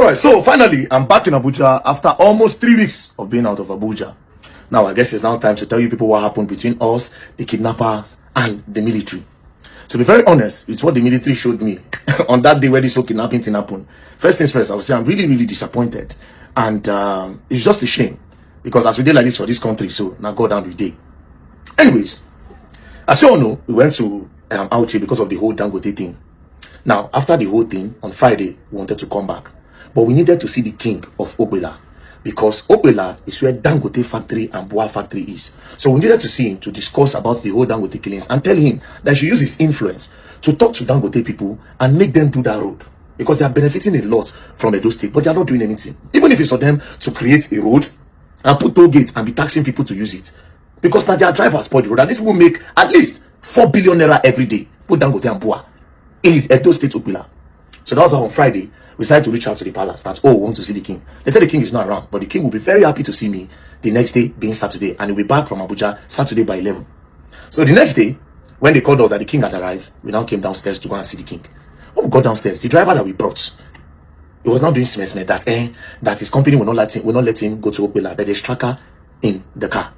Alright, so finally, I'm back in Abuja after almost 3 weeks of being out of Abuja. Now, I guess it's now time to tell you people what happened between us, the kidnappers, and the military. To be very honest, it's what the military showed me on that day where this whole kidnapping thing happened. First things first, I would say I'm really, really disappointed. And it's just a shame. Because as we did like this for this country, so now go down the day. Anyways, as you all know, we went to Auchi because of the whole Dangote thing. Now, after the whole thing, on Friday, we wanted to come back. But we needed to see the king of Ogbela, because Ogbela is where Dangote factory and Boa factory is. So we needed to see him to discuss about the whole Dangote killings and tell him that he should use his influence to talk to Dangote people and make them do that road. Because they are benefiting a lot from Edo State, but they are not doing anything. Even if it's for them to create a road and put toll gates and be taxing people to use it. Because now their drivers spoil the road. And these people make at least 4 billion naira every day. Put Dangote and Boa in Edo State Ogbela. So that was on Friday. We decided to reach out to the palace that, oh, we want to see the king. They said the king is not around, but the king will be very happy to see me the next day, being Saturday, and he'll be back from Abuja Saturday by 11. So the next day, when they called us that the king had arrived, we now came downstairs to go and see the king. When we got downstairs, the driver that we brought, he was not doing smith that his company will not let him go to Ogbela, that there's tracker in the car.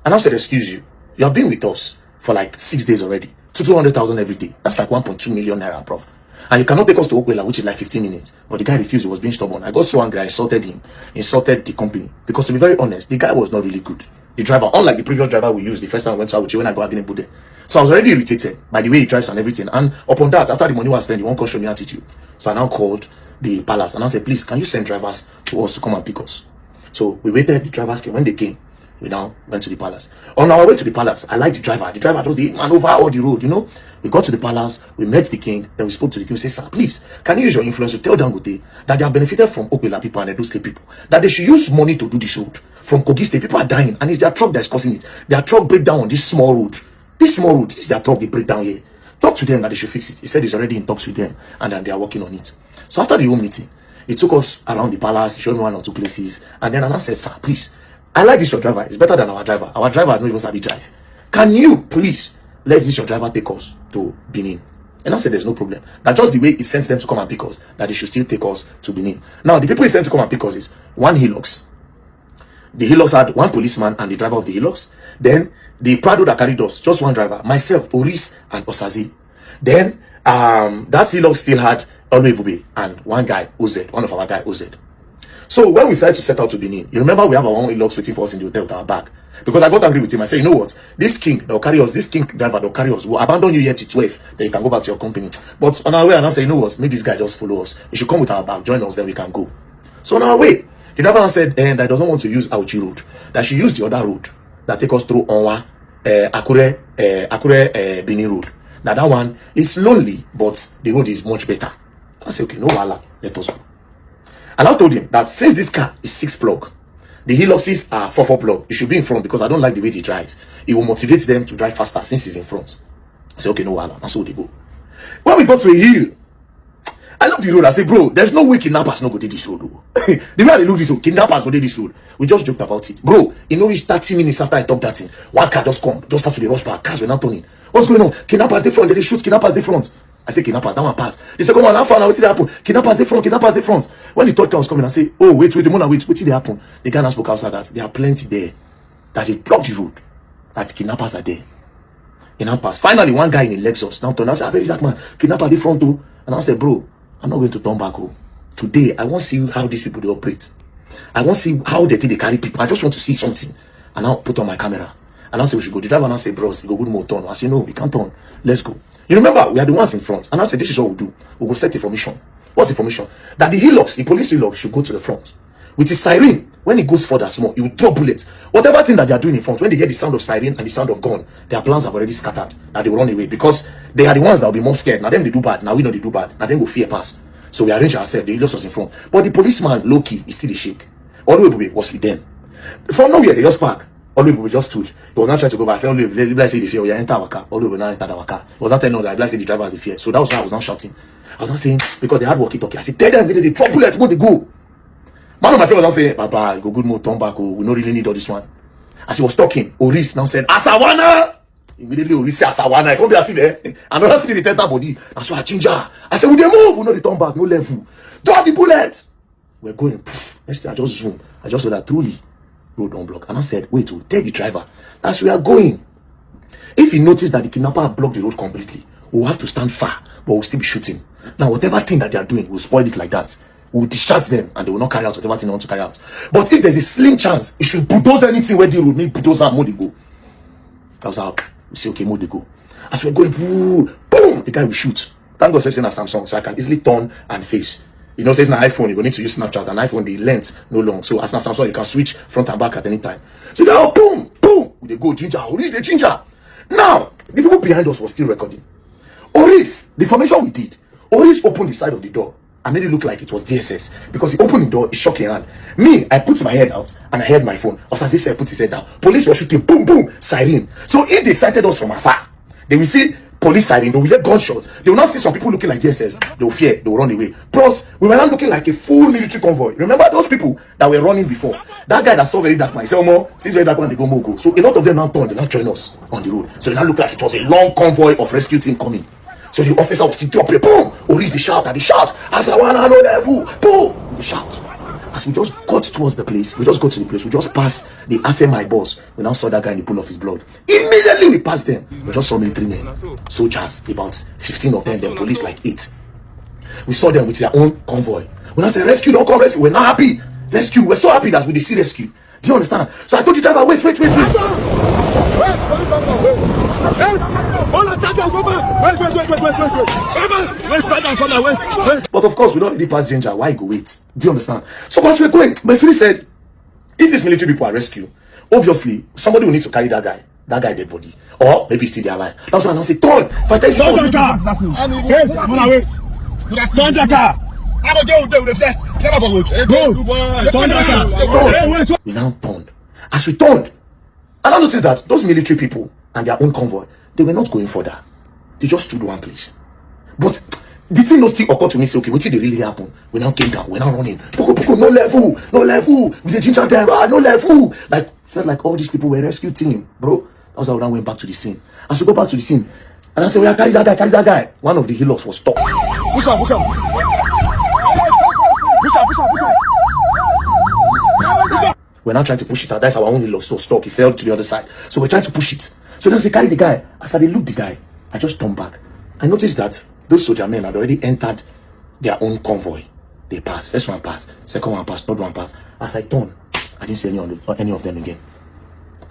And I said, excuse you, you have been with us for like 6 days already, to 200,000 every day. That's like 1.2 million naira, prof. And you cannot take us to Ogbela, which is like 15 minutes. But the guy refused. He was being stubborn. I got so angry. I insulted him, insulted the company. Because to be very honest, the guy was not really good. The driver, unlike the previous driver we used the first time I went to Abuja when I got Agene Bude. So I was already irritated by the way he drives and everything. And upon that, after the money was spent, he won't call show me attitude. So I now called the palace and I said, please, can you send drivers to us to come and pick us? So we waited. The drivers came. When they came, we now went to the palace. On our way to the palace, I liked the driver. The driver just did man over all the road, you know. We got to the palace, we met the king, then we spoke to the king. We said, sir, please, can you use your influence to tell Dangote that they have benefited from Ogbela people and Edo State people, that they should use money to do this road. From Kogi State, people are dying, and it's their truck that's causing it. Their truck break down on this small road. This small road, this is their truck, they break down here. Talk to them that they should fix it. He said he's already in talks with them, and then they are working on it. So after the whole meeting, he took us around the palace, he showed me 1 or 2 places, and then Anna said, sir, please, I like this your driver. It's better than our driver. Our driver has not even started drive. Can you please let this your driver take us to Benin? And I said there's no problem. That just the way he sends them to come and pick us, that they should still take us to Benin. Now the people he sent to come and pick us is 1 Hilux. The Hilux had 1 policeman and the driver of the Hilux. Then the Prado that carried us, just 1 driver, myself, Oris, and Osazi. Then that Hilux still had Oluebube and 1 guy, Oz, one of our guy, Oz. So when we decided to set out to Benin, you remember we have our own Hilux waiting for us in the hotel with our bag. Because I got angry with him. I said, you know what? This king that will carry us, this king driver that will carry us, will abandon you here till 12. Then you can go back to your company. But on our way, and I said, you know what? Make this guy just follow us. You should come with our bag, join us, then we can go. So on our way, the driver said, that doesn't want to use Auchi road. That she use the other road that take us through Onwa, Akure, Benin road. Now that one is lonely, but the road is much better. I said, okay, no wala, let us go. And I told him that since this car is 6 plug, the Hiluxes are 4 plug, it should be in front because I don't like the way they drive. It will motivate them to drive faster since he's in front. I said, okay, no wala. And so they go. When we got to a hill, I looked the road. I said, bro, there's no way kidnappers not go to this road. The way they look this road, kidnappers go to this road. We just joked about it. Bro, you know, reach 30 minutes after I talked that thing. 1 car just come, just start to the rush back. Cars were not turning. What's going on? Kidnappers they front, they shoot kidnappers they front. I say kidnappers, that one pass. They say, come on, how far now? What's it happen? Kidnappers they front, kidnappers they front. When the third car was coming, I say, oh, wait, the moment wait, what's it happen? The guy now spoke outside that there are plenty there. That they blocked the road. That kidnappers are there. He now pass. Finally, 1 guy in a Lexus now turned. I said, very dark man, kidnapper they front too. And I said, bro, I'm not going to turn back. Oh. Today, I want to see how these people they operate. I want to see how they think they carry people. I just want to see something. And I'll put on my camera. And I say we should go. The driver and I say, bros, go good more turn. I say, no, we can't turn. Let's go. You remember, we are the ones in front. And I said, this is what we'll do. We will set information. What's information? That the Hilux, the police Hilux, should go to the front. With the siren, when it goes further small, it will drop bullets. Whatever thing that they are doing in front, when they hear the sound of siren and the sound of gun, their plans have already scattered. Now they will run away. Because they are the ones that will be more scared. Now them they do bad. Now we know they do bad. Now them will fear pass. So we arrange ourselves. The Hilux was in front. But the policeman, low-key, is still a shake. Oluebube was with them. From nowhere, they just park. Oluebube just stood. He was not trying to go back. I said, Oluebube, let's say the fear. We enter our car. Oluebube now entered our car. He was not telling us that let's say the driver has the fear. So that was why I was not shouting. I was not saying, because they had walkie-talkie. I said, tell them, they drop bullets, where they go. Man of my friend was not saying, Baba, you go good more, turn back. Oh, we don't really need all this one. As he was talking, Oris now said, Asawana! Immediately Oris said, Asawana. I come there, see there. Another spirit enter body. And so I change her. I said, we they move. We know they turn back, no level. Drop the bullets. We're going. Next thing I just zoom. I just saw that truly road unblocked. And I said, wait, we'll tell the driver. As we are going, if he noticed that the kidnapper had blocked the road completely, we'll have to stand far, but we'll still be shooting. Now, whatever thing that they are doing, we'll spoil it like that. We'll distract them and they will not carry out whatever thing they want to carry out. But if there's a slim chance, it should bulldoze anything where the road, maybe bulldoze and more they go. That was how we say, okay, more they go. As we're going, boom, the guy will shoot. Thank God, everything has Samsung, so I can easily turn and face. You know, say it's an iPhone, you're going to need to use Snapchat. An iPhone, the lens no long. So as an Samsung, you can switch front and back at any time. So they go, boom, they go ginger, Oris the ginger. Now, the people behind us were still recording. Oris, the formation we did, Oris opened the side of the door and made it look like it was DSS because he opened the door, he shook his hand. Me, I put my head out and I heard my phone. As I said, put his head down. Police were shooting, boom, siren. So if they sighted us from afar, they will see police siren, they will hear gunshots. They will not see some people looking like DSS. They will fear, they will run away. Plus, we were not looking like a full military convoy. Remember those people that were running before? That guy that saw very dark man, he said, "Omo, since very dark man, they go more go." So a lot of them now turned, they now join us on the road. So they now look like it was a long convoy of rescue team coming. So the officer was still dropping, boom, Oris the shout, and the shout, as I wanna know level, boom, the shout. As we just got towards the place, we just passed the Afe, my boss. We now saw that guy in the pool of his blood. Immediately we passed them. We just saw military men, soldiers, about 15 of them, then police like 8. We saw them with their own convoy. We now said, rescue, don't come rescue. We're not happy. Rescue, we're so happy that we see rescue. Do you understand? So I told the driver, wait. But of course, we don't really pass danger. Why go wait? Do you understand? So as we're going, my spirit said, if these military people are rescued, obviously somebody will need to carry that guy dead body, or maybe still they're alive. That's why I say, turn. If I tell you, turn the car. We now turned. As we turned, and I noticed that those military people and their own convoy, they were not going further. They just stood one place. But the thing not still occurred to me, say, okay, what did they really happen? We now came down, we're now running. Poko, no level. With the ginger there, no level. Like, felt like all these people were rescue team, bro. That was how we now went back to the scene. As we go back to the scene, and I said, well, carry that guy. One of the healers was stopped. Push on. We're now trying to push it out. That's our only loss. So stop. He fell to the other side. So we're trying to push it. So then they carry the guy. As I look the guy, I just turned back. I noticed that those soldier men had already entered their own convoy. They passed. First one passed. Second one passed. Third one passed. As I turned, I didn't see any of them again.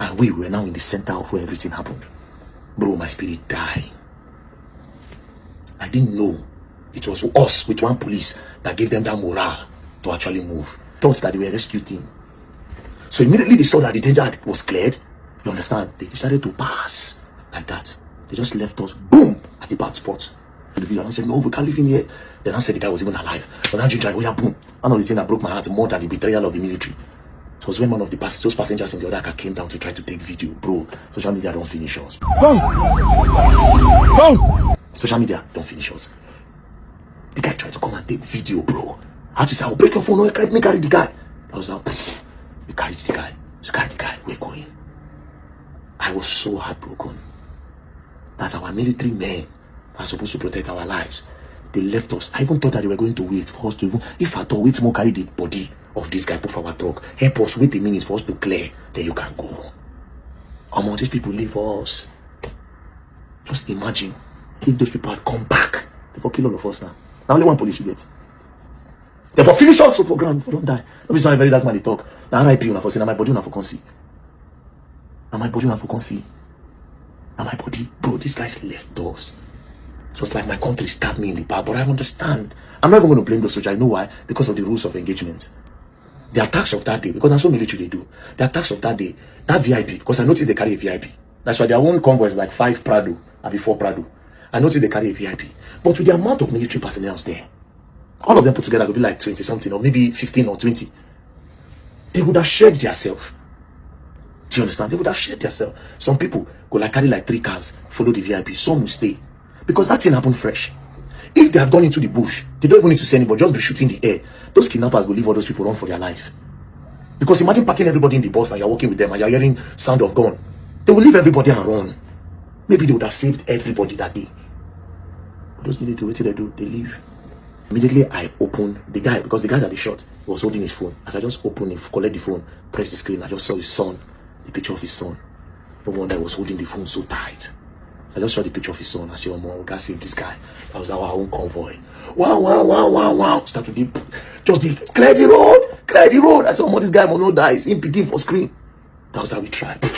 And we were now in the center of where everything happened. Bro, my spirit died. I didn't know it was us with one police that gave them that morale to actually move. Thought that they were a rescue team. So immediately they saw that the danger was cleared. You understand? They decided to pass like that. They just left us, boom, at the bad spot. The video, and I said, no, we can't leave him here. Then I said the guy was even alive. But now ginger, oh yeah, boom. One of the things that broke my heart more than the betrayal of the military. It was when one of those passengers in the other car came down to try to take video. Bro, social media don't finish us. Social media don't finish us. The guy tried to come and take video, bro. I had to say, I'll break your phone. No, let me carry the guy. I was like, we carried the guy. So carry the guy. We're going. I was so heartbroken. That's our military men that are supposed to protect our lives. They left us. I even thought that they were going to wait for us to even, if at all, wait more, carry the body of this guy, put for our truck. Help us, wait a minute for us to clear. Then you can go. Among these people leave us. Just imagine if those people had come back. They for kill all of us now. Now only one police you get. They for finish us for ground, for don't die. Don't be so very dark man they talk. Now RIP una for say, now my body una for see. Now my body una for see. Now my body, bro, these guys left us. It was like my country stabbed me in the back, but I understand. I'm not even going to blame those soldiers. I know why. Because of the rules of engagement. The attacks of that day, because that's what military they do. The attacks of that day, that VIP, because I noticed they carry a VIP. That's why their own convoy is like 5 Prado and before Prado. I noticed they carry a VIP. But with the amount of military personnel there, all of them put together would be like 20 something, or maybe 15 or 20. They would have shared themselves. Do you understand? They would have shared themselves. Some people go like carry like 3 cars, follow the VIP. Some will stay. Because that thing happened fresh. If they had gone into the bush, they don't even need to see anybody, just be shooting the air. Those kidnappers will leave all those people run for their life. Because imagine packing everybody in the bus and you're walking with them and you're hearing sound of gun. They will leave everybody and run. Maybe they would have saved everybody that day. But those military, what they do? They leave. Immediately I opened the guy, because the guy that they shot was holding his phone. As I just opened it, collect the phone, press the screen, I just saw his son, the picture of his son. No wonder he was holding the phone so tight. So I just saw the picture of his son. I said, oh, we gotta save this guy. That was our own convoy. Wow. Start to just clear the road. I said, oh, this guy must not die. It's him picking for screen. That was how we tried. We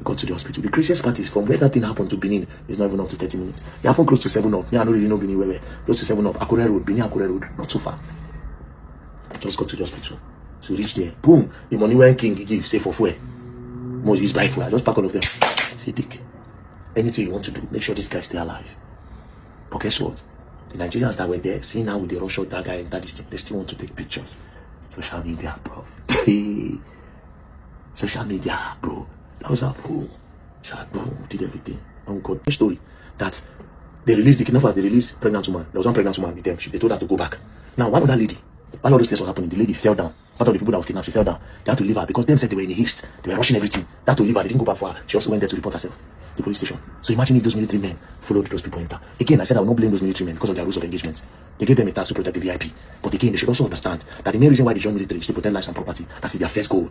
got to the hospital. The craziest part is, from where that thing happened to Benin, it's not even up to 30 minutes. It happened close to 7 up. Me, I don't really know Benin where. Close to 7 up. Akure Road. Benin Akure Road. Not too far. I just got to the hospital. So we reached there. Boom. The money when King give, say for fuel. Most use buy fuel. I just pack all of them. Say, take anything you want to do, make sure this guy stay alive. But guess what? The Nigerians that were there, see now with the rush shot that guy enter this thing, they still want to take pictures. Social media, bro. Social media, bro. That was our bro. Did everything. And God, the story that they released the kidnappers, they released pregnant woman. There was one pregnant woman with them. They told her to go back. Now, one other lady, while all those things were happening, the lady fell down. Part of the people that was kidnapped, she fell down. They had to leave her because them said they were in a haste. They were rushing everything. They had to leave her. They didn't go back for her. She also went there to report herself to the police station. So imagine if those military men followed those people enter. Again, I said I will not blame those military men because of their rules of engagement. They gave them a task to protect the VIP. But again, they should also understand that the main reason why they join military is to protect lives and property. That's their first goal.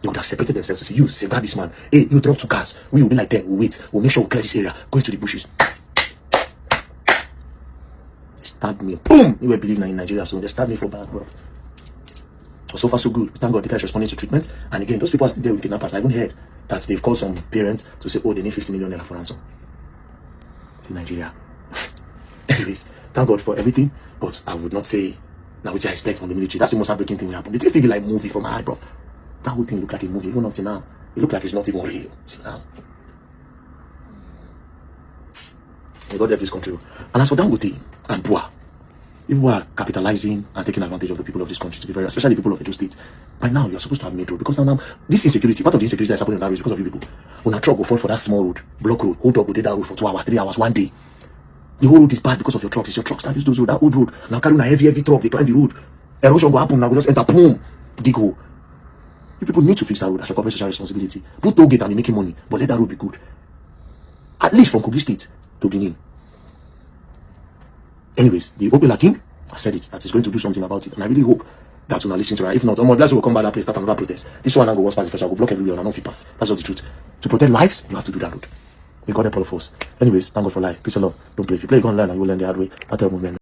They would have separated themselves to say, you safeguard this man. Hey, you drop 2 cars. We will be like 10. We'll wait. We'll make sure we clear this area. Go into the bushes. They stabbed me. Boom! You will believe now in Nigeria, so they stabbed me for bad, bro. But so far, so good. Thank God the guy is responding to treatment. And again, those people are still there with kidnappers. I even heard that they've called some parents to say, oh, they need 50 million naira for ransom. It's in Nigeria. Anyways, thank God for everything. But I would not say, now what I expect from the military. That's the most heartbreaking thing that happened. It used to be like a movie from my heart, bro. That whole thing looked like a movie, even up to now. It looked like it's not even real till now. May God help this country. And as for Dangote and Bua, people are capitalizing and taking advantage of the people of this country, to be very, especially the people of Edo State. By now, you're supposed to have made road, because now this insecurity, part of the insecurity that's happening in that road is because of you people. When a truck will fall for that small road, block road, hold up, we did that road for 2 hours, 3 hours, 1 day. The whole road is bad because of your trucks. It's your trucks that use those road, that old road. Now carrying a heavy truck, they climb the road. Erosion will happen, now we just enter, boom, dig hole. You people need to fix that road as a corporate social responsibility. Put toll gate and be making money, but let that road be good. At least from Kogi State to Benin. Anyways, the Opela King, I said it, that he's going to do something about it. And I really hope that you're not listening to her. If not, bless will come by that place, start another protest. This one I go was past the first, I go block everywhere and I don't fit pass. That's just the truth. To protect lives, you have to do that road. We got help all of us. Anyways, thank God for life. Peace and love. Don't play. If you play, you're going to learn and you'll learn the hard way. Ratel movement.